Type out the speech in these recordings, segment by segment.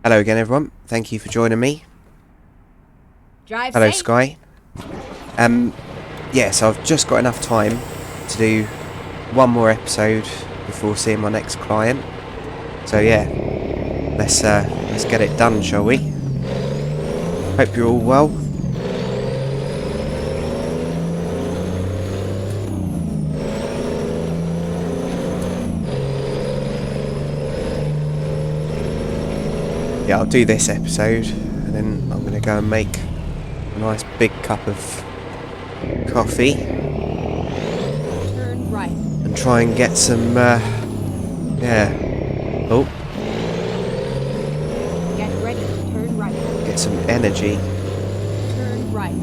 Hello again, everyone. Thank you for joining me. Drive Hello, safe. Sky. So I've just got enough time to do one more episode before seeing my next client. So yeah, let's get it done, shall we? Hope you're all well. Yeah, I'll do this episode, and then I'm gonna go and make a nice big cup of coffee. Turn right. And try and get some, oh, Get ready to turn right. get some energy. Turn right.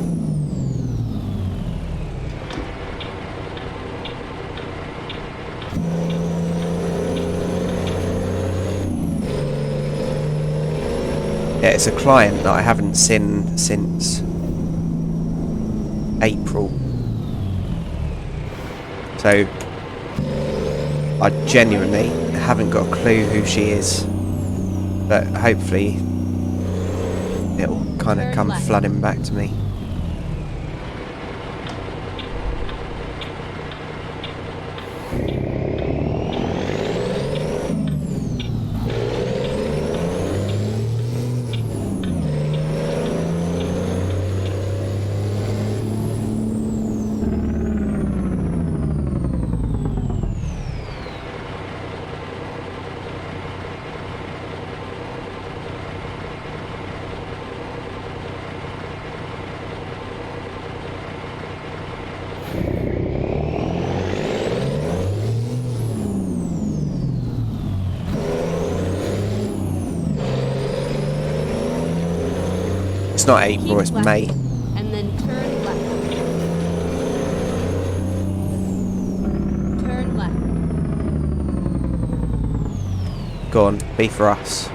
Yeah, it's a client that I haven't seen since April. So I genuinely haven't got a clue who she is, but hopefully it'll kind of come flooding back to me. It's not April, it's May. And then turn left. Turn left. Go on, be for us.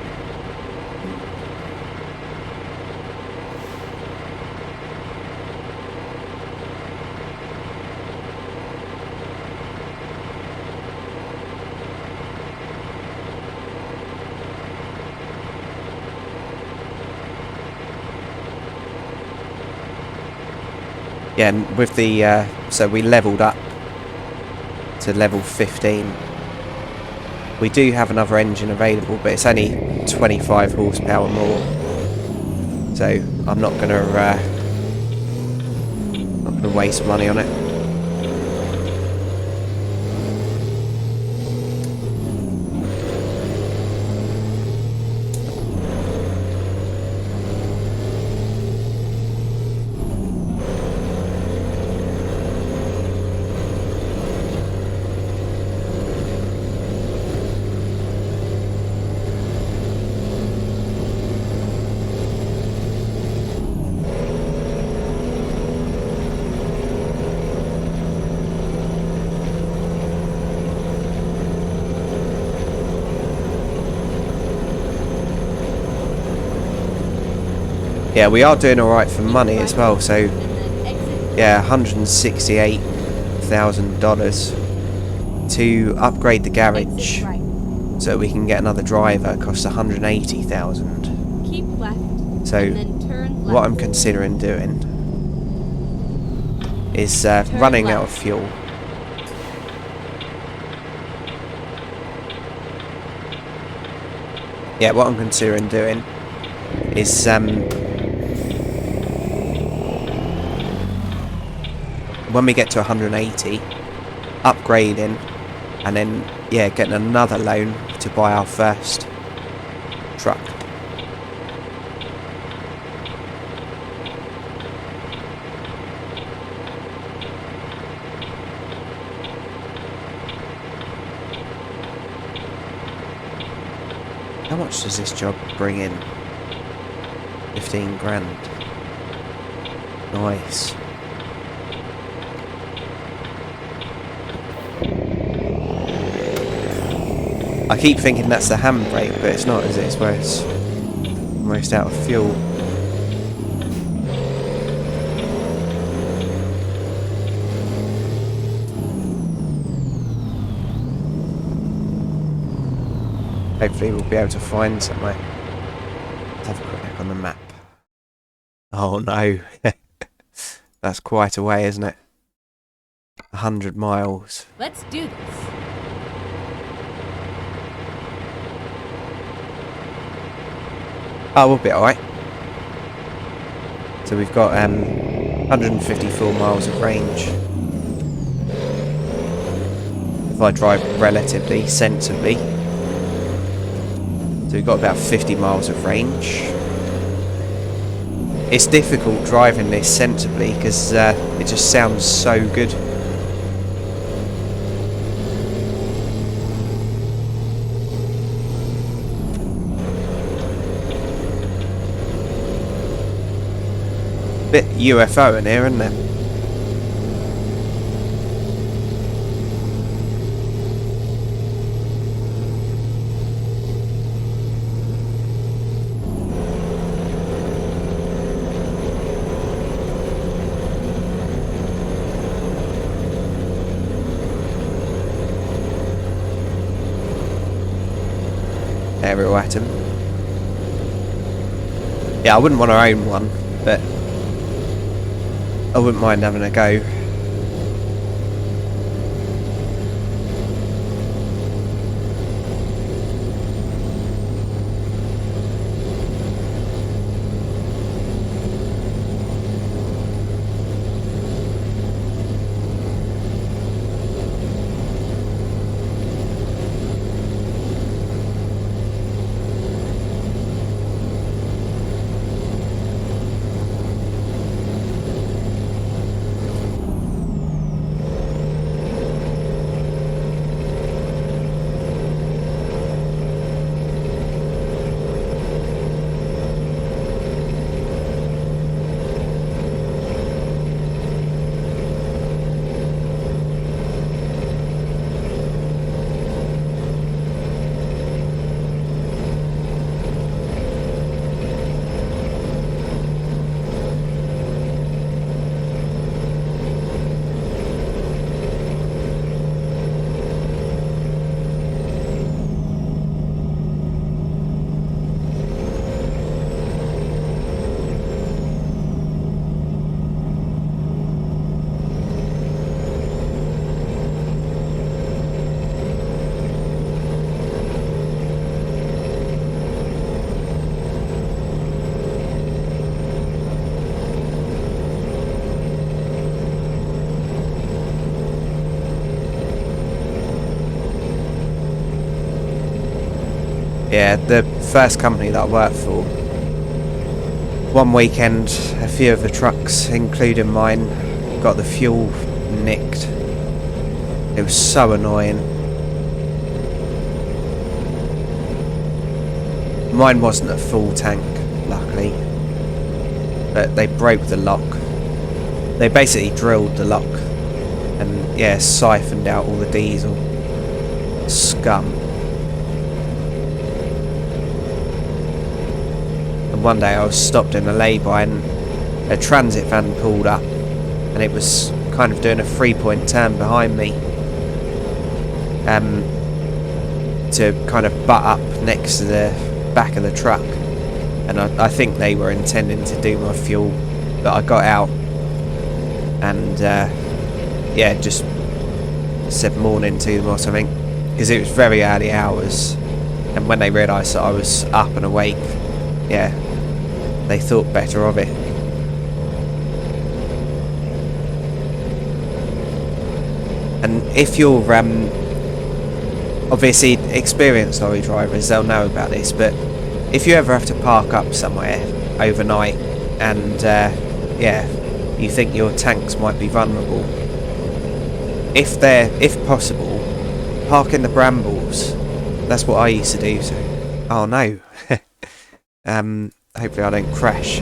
Yeah, and with the so we leveled up to level 15. We do have another engine available, but it's only 25 horsepower more. So I'm not gonna waste money on it. Yeah, we are doing alright for money as well, so yeah, $168,000 to upgrade the garage so we can get another driver. Costs $180,000. Keep left. So and then turn left. what I'm considering doing is running out of fuel. Yeah, what I'm considering doing is when we get to 180, upgrading, and then yeah, getting another loan to buy our first truck. How much does this job bring in? 15 grand. Nice. I keep thinking that's the handbrake, but it's not, is it? It's where it's almost out of fuel. Hopefully we'll be able to find somewhere. on the map. Oh no. That's quite a way, isn't it? 100 miles. Let's do this. Oh, we'll be alright. So we've got 154 miles of range. If I drive relatively sensibly. So we've got about 50 miles of range. It's difficult driving this sensibly because it just sounds so good. Bit UFO in here, isn't it? Aerial atom. Yeah, I wouldn't want to own one, but I wouldn't mind having a go. Yeah, the first company that I worked for, one weekend a few of the trucks, including mine, got the fuel nicked. It was so annoying. Mine wasn't a full tank, luckily, but they broke the lock. They basically drilled the lock and, yeah, siphoned out all the diesel. Scum. One day I was stopped in a lay-by and a transit van pulled up and it was kind of doing a 3-point turn behind me to kind of butt up next to the back of the truck, and I think they were intending to do my fuel, but I got out and yeah, just said morning to them or something because it was very early hours, and when they realised that I was up and awake, yeah, they thought better of it. And if you're obviously experienced lorry drivers, they'll know about this, but if you ever have to park up somewhere overnight and yeah, you think your tanks might be vulnerable, if possible, park in the brambles. That's what I used to do. So, oh no. Hopefully I don't crash.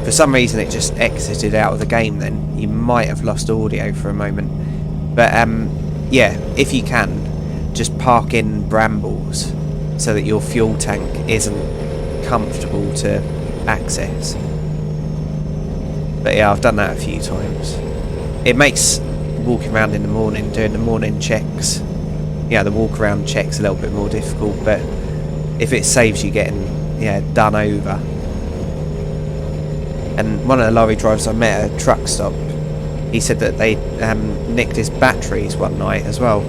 For some reason it just exited out of the game then. You might have lost audio for a moment. But yeah, if you can, just park in brambles so that your fuel tank isn't comfortable to access. But yeah, I've done that a few times. It makes walking around in the morning, doing the morning checks, yeah, the walk around check's a little bit more difficult, but if it saves you getting, yeah, done over, And one of the lorry drivers I met at a truck stop, he said that they nicked his batteries one night as well.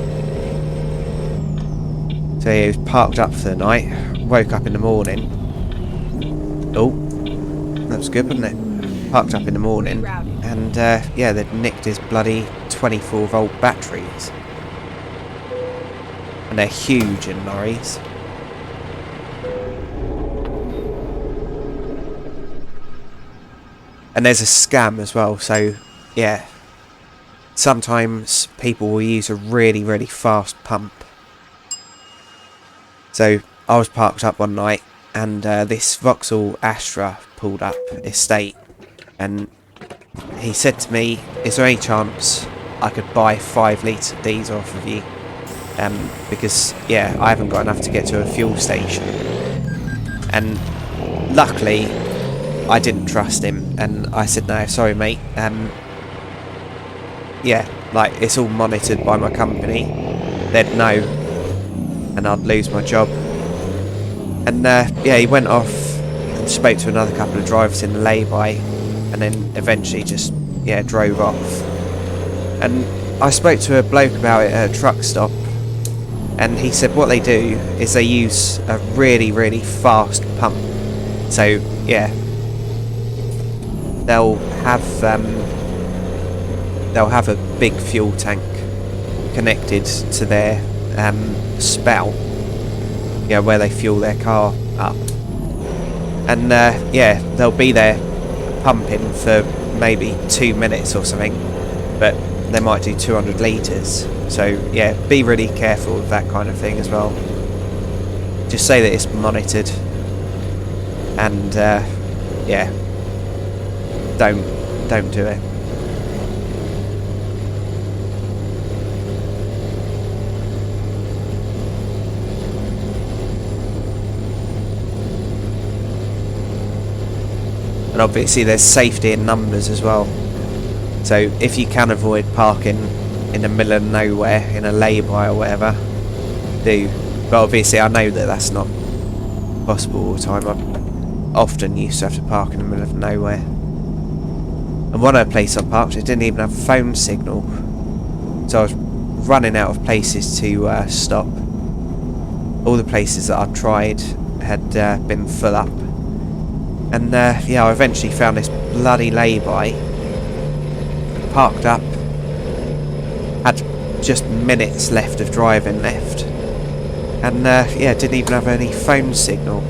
So he was parked up for the night, woke up in the morning. Oh, that was good, wasn't it? Parked up in the morning, and yeah, they'd nicked his bloody 24-volt batteries. And they're huge in lorries. And there's a scam as well, so yeah. Sometimes people will use a really, really fast pump. So I was parked up one night, and this Vauxhall Astra pulled up estate, and he said to me, "Is there any chance I could buy 5 litres of diesel off of you? Because yeah, I haven't got enough to get to a fuel station." And luckily, I didn't trust him, and I said, "No, sorry, mate. Yeah, like it's all monitored by my company. They'd know, and I'd lose my job." And yeah, he went off and spoke to another couple of drivers in the lay-by, and then eventually just drove off. And I spoke to a bloke about it at a truck stop, and he said what they do is they use a really, really fast pump. So yeah, they'll have a big fuel tank connected to their spout, where they fuel their car up, and yeah, they'll be there pumping for maybe 2 minutes or something, but they might do 200 litres. So yeah, be really careful with that kind of thing as well. Just say that it's monitored, and yeah, don't do it. And obviously there's safety in numbers as well. So if you can avoid parking in the middle of nowhere in a lay-by or whatever, do. But obviously I know that that's not possible all the time. I often used to have to park in the middle of nowhere. And one of the places I parked, it didn't even have a phone signal. So I was running out of places to stop. All the places that I'd tried had been full up. And yeah, I eventually found this bloody lay-by, parked up, had just minutes left of driving left, and yeah, didn't even have any phone signal.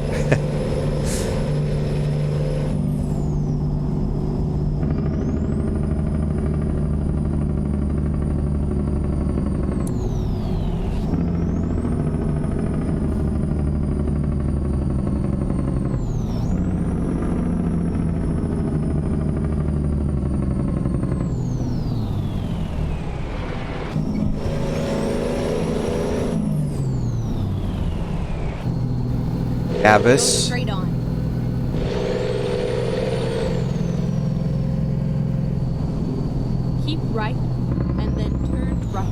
Gabbers. Straight on. Keep right, and then turn right.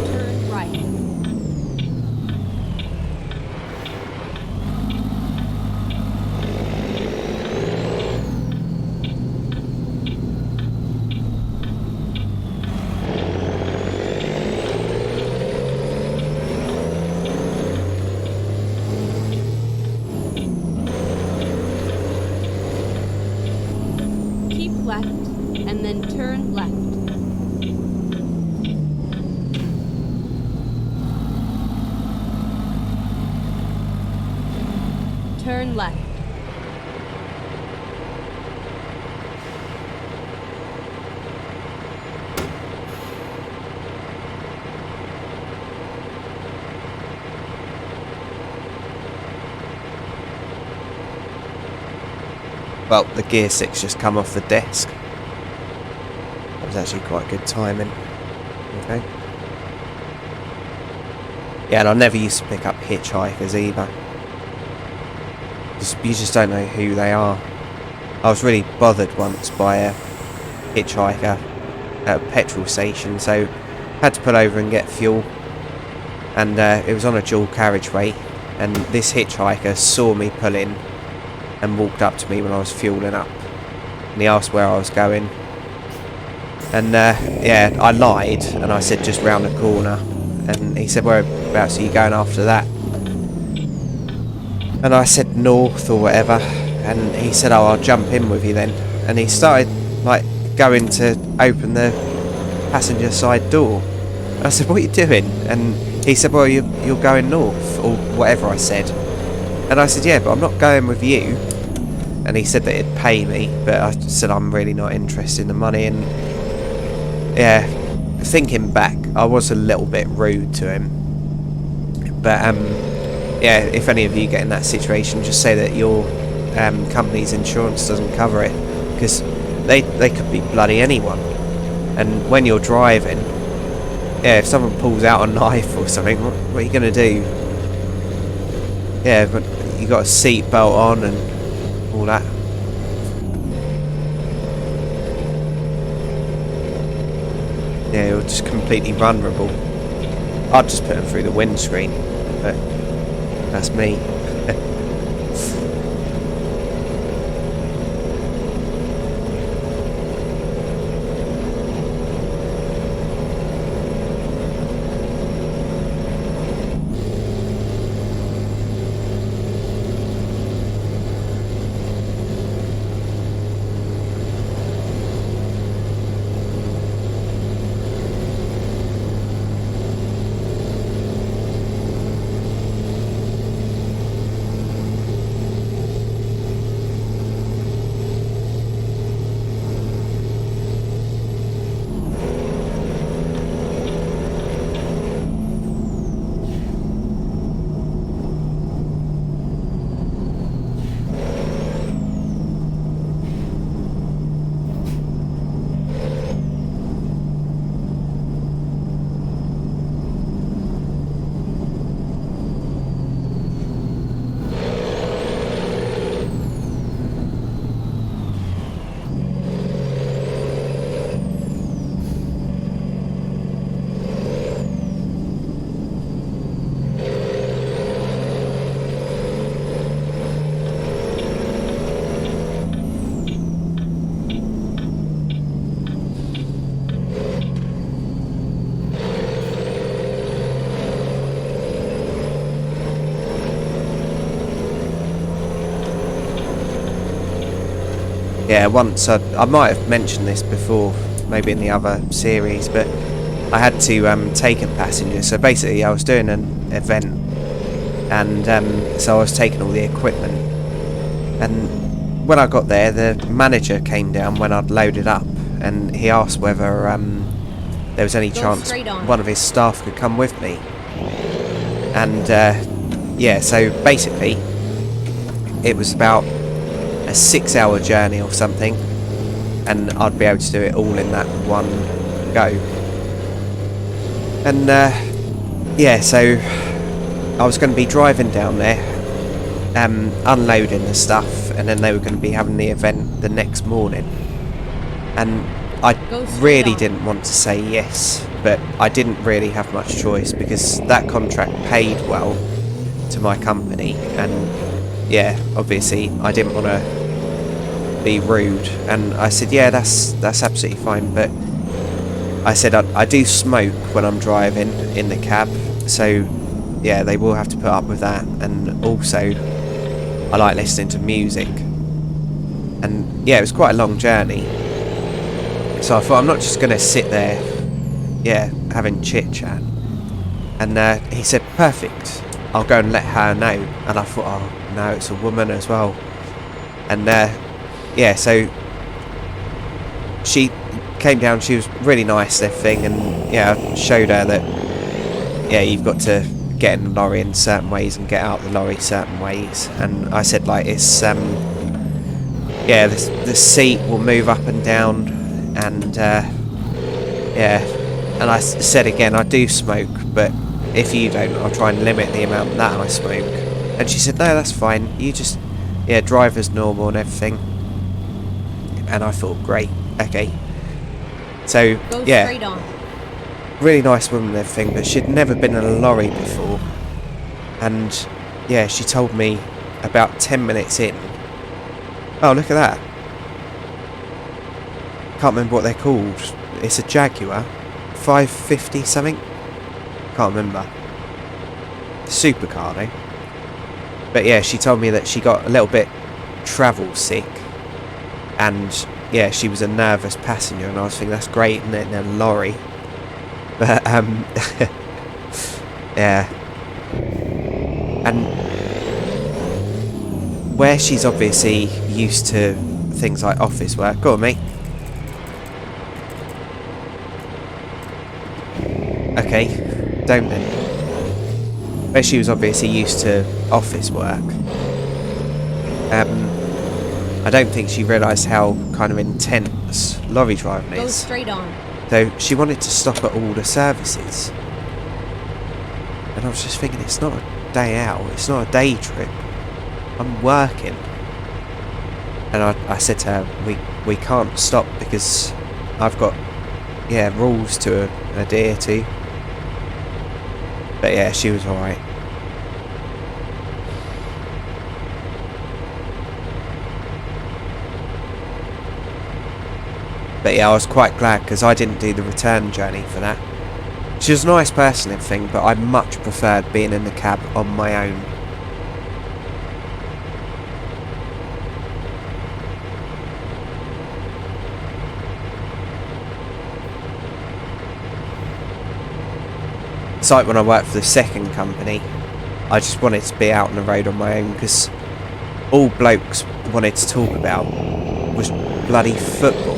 Turn right. Keep left, and then turn left. Turn left. Well, the gear 6 just come off the desk. That was actually quite good timing. Okay. Yeah, and I never used to pick up hitchhikers either. 'cause you just don't know who they are. I was really bothered once by a hitchhiker at a petrol station, so had to pull over and get fuel, and it was on a dual carriageway, and this hitchhiker saw me pull in and walked up to me when I was fueling up, and he asked where I was going, and yeah, I lied and I said just round the corner, and he said whereabouts are you going after that, and I said north or whatever, and he said, oh, I'll jump in with you then, and he started like going to open the passenger side door. I said, what are you doing? And he said, well, you're going north, or whatever I said. And I said, yeah, but I'm not going with you. And he said that he'd pay me, but I said I'm really not interested in the money. And yeah, thinking back, I was a little bit rude to him. But yeah, if any of you get in that situation, just say that your company's insurance doesn't cover it, because they could be bloody anyone. And when you're driving, yeah, if someone pulls out a knife or something, what are you going to do? Yeah, but you got a seat belt on and all that. Yeah, you're just completely vulnerable. I'd just put them through the windscreen, but that's me. Yeah, once I might have mentioned this before, maybe in the other series, but I had to take a passenger. So basically, I was doing an event, and so I was taking all the equipment. And when I got there, the manager came down when I'd loaded up, and he asked whether there was any chance one of his staff could come with me. And yeah, so basically, it was about a 6-hour journey or something, and I'd be able to do it all in that one go. And yeah, so I was going to be driving down there, unloading the stuff, and then they were going to be having the event the next morning. And I really didn't want to say yes, but I didn't really have much choice, because that contract paid well to my company, and yeah, obviously I didn't want to be rude, and I said, yeah, that's absolutely fine, but I said I do smoke when I'm driving in the cab, so yeah, they will have to put up with that, and also I like listening to music. And yeah, it was quite a long journey, so I thought I'm not just going to sit there, yeah, having chit chat. And he said, perfect, I'll go and let her know. And I thought, oh no, it's a woman as well. And yeah, so she came down, she was really nice and everything, and yeah, I showed her that yeah, you've got to get in the lorry in certain ways and get out the lorry certain ways. And I said, like, it's yeah, the seat will move up and down, and yeah, and I said again, I do smoke, but if you don't, I'll try and limit the amount that I smoke. And she said, no, that's fine, you just Yeah, driver's normal and everything. And I thought, great, okay. So, Go yeah, straight on. really nice woman and everything, but she'd never been in a lorry before. And, yeah, she told me about 10 minutes in. Oh, look at that. Can't remember what they're called. It's a Jaguar. 550 something? Can't remember. Supercar though. But yeah, she told me that she got a little bit travel sick. And yeah, she was a nervous passenger, and I was thinking, that's great, isn't it, in a lorry? But yeah. And where she's obviously used to things like office work. Go on, mate. Okay, don't then. Where she was obviously used to office work, I don't think she realised how kind of intense lorry driving Go is. straight on. So she wanted to stop at all the services. And I was just thinking, it's not a day out, it's not a day trip. I'm working. And I said to her, we can't stop because I've got, yeah, rules to adhere to. But yeah, she was alright. But yeah, I was quite glad because I didn't do the return journey for that. She was a nice person and everything, but I much preferred being in the cab on my own. It's like when I worked for the second company, I just wanted to be out on the road on my own because all blokes wanted to talk about was bloody football.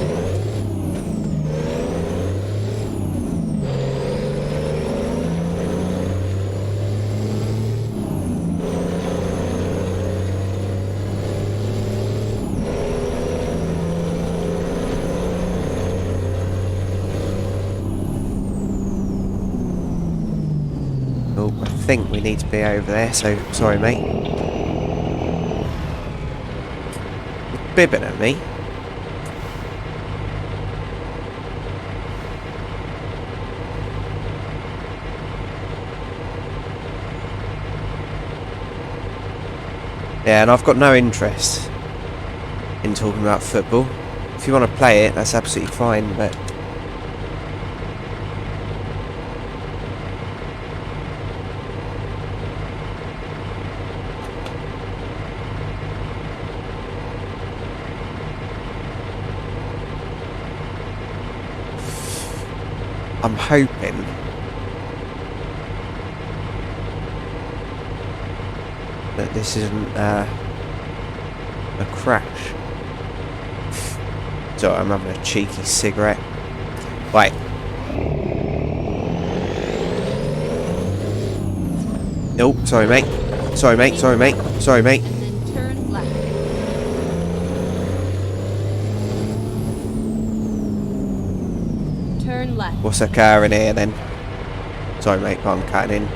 Oh, I think we need to be over there, so sorry mate. You're bibbing at me. Yeah, and I've got no interest in talking about football. If you want to play it, that's absolutely fine, but I'm hoping that this isn't a crash. So I'm having a cheeky cigarette. Right. Oh, sorry mate. Sorry mate, sorry mate, sorry mate. And then turn left. Turn left. What's occurring here then? Sorry mate, but I'm cutting in.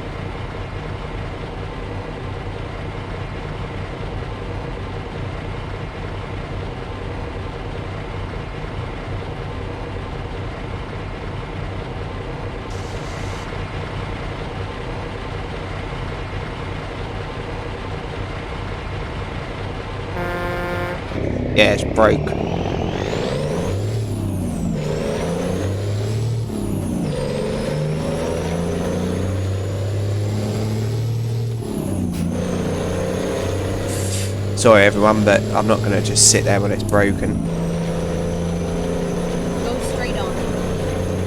Yeah, it's broke. Sorry everyone, but I'm not going to just sit there when it's broken. Go straight on.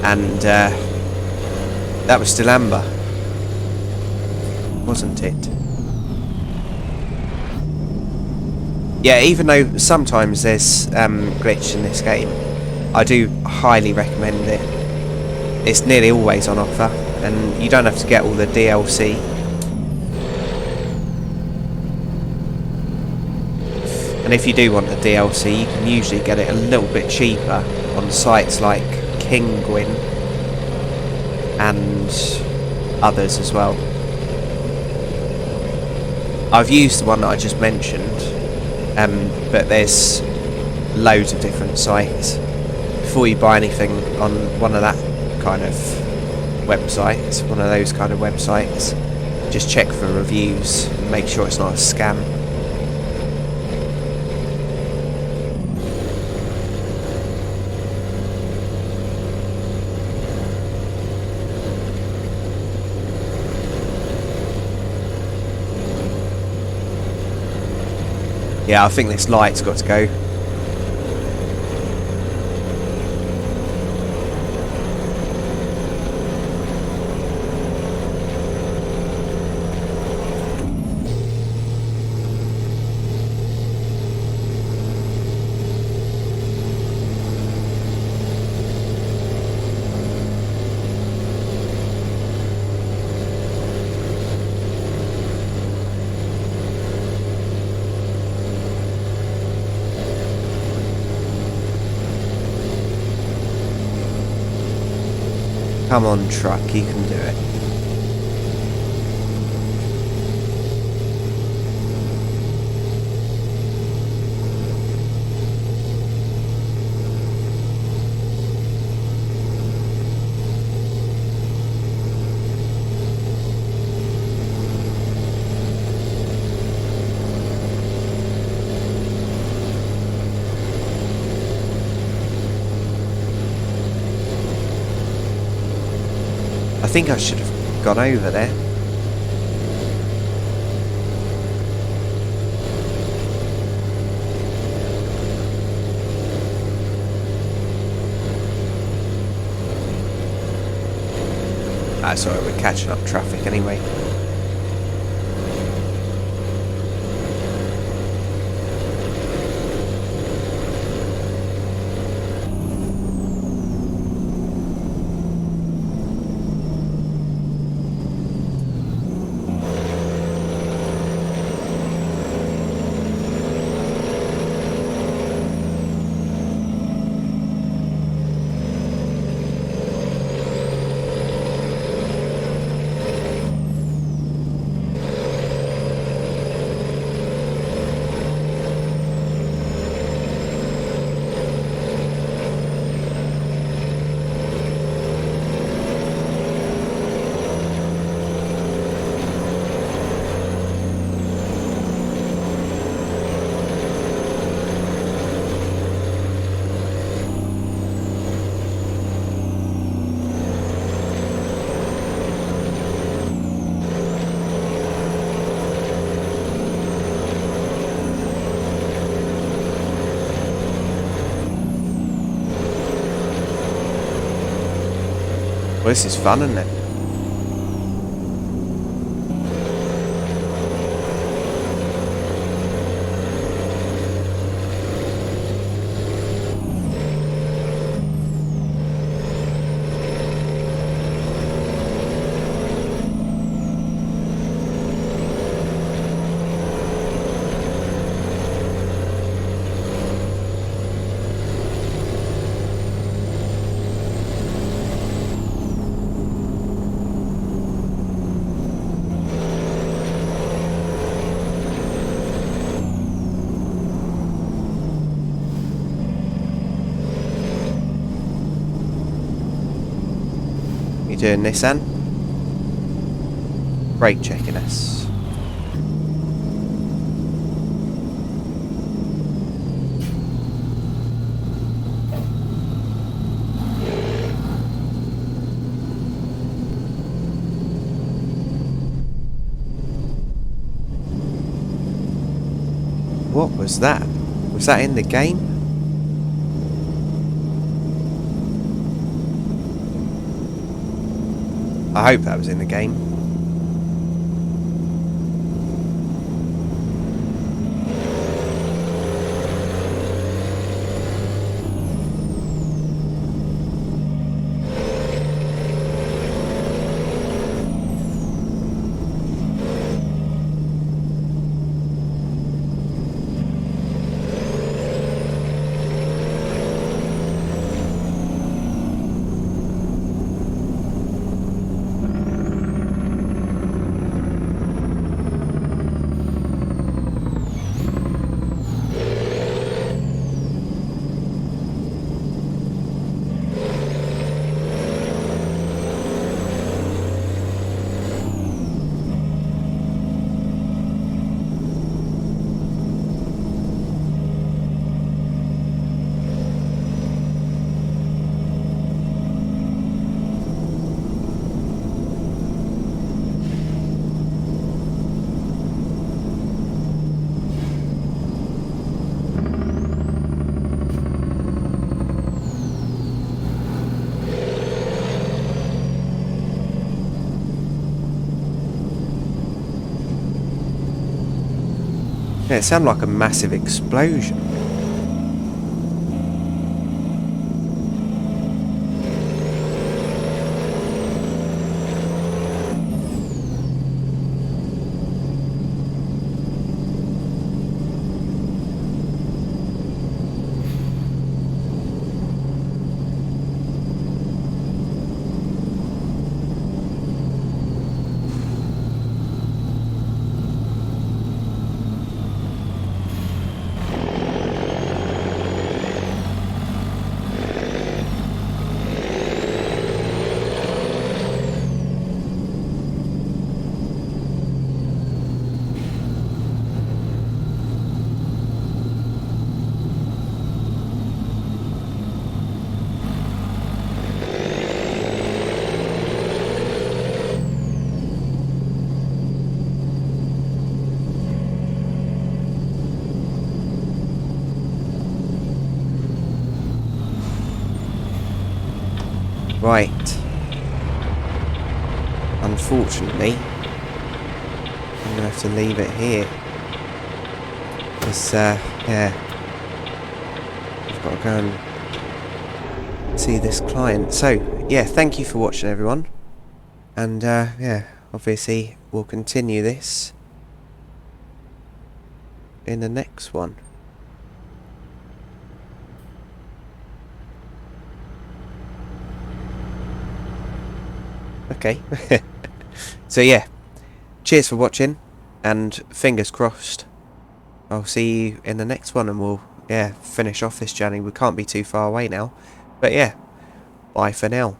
And that was still amber, wasn't it? Yeah, even though sometimes there's glitch in this game, I do highly recommend it. It's nearly always on offer, and you don't have to get all the DLC. And if you do want the DLC, you can usually get it a little bit cheaper on sites like Kinguin and others as well. I've used the one that I just mentioned, But there's loads of different sites. Before you buy anything on one of that kind of websites, one of those kind of websites, just check for reviews and make sure it's not a scam. Yeah, I think this light's got to go. Come on, truck, you can do it. I think I should have gone over there. Ah, sorry, we're catching up traffic anyway. Well, this is fun, isn't it? Doing this, Anne? Brake checking us. What was that? Was that in the game? I hope that was in the game. Yeah, it sounded like a massive explosion. Right. Unfortunately, I'm gonna have to leave it here. Because, yeah, I've got to go and see this client. So, yeah, thank you for watching, everyone. And, yeah, obviously, we'll continue this in the next one. Okay. So, yeah, cheers for watching, and fingers crossed I'll see you in the next one, and we'll, yeah, finish off this journey. We can't be too far away now. But, yeah, bye for now.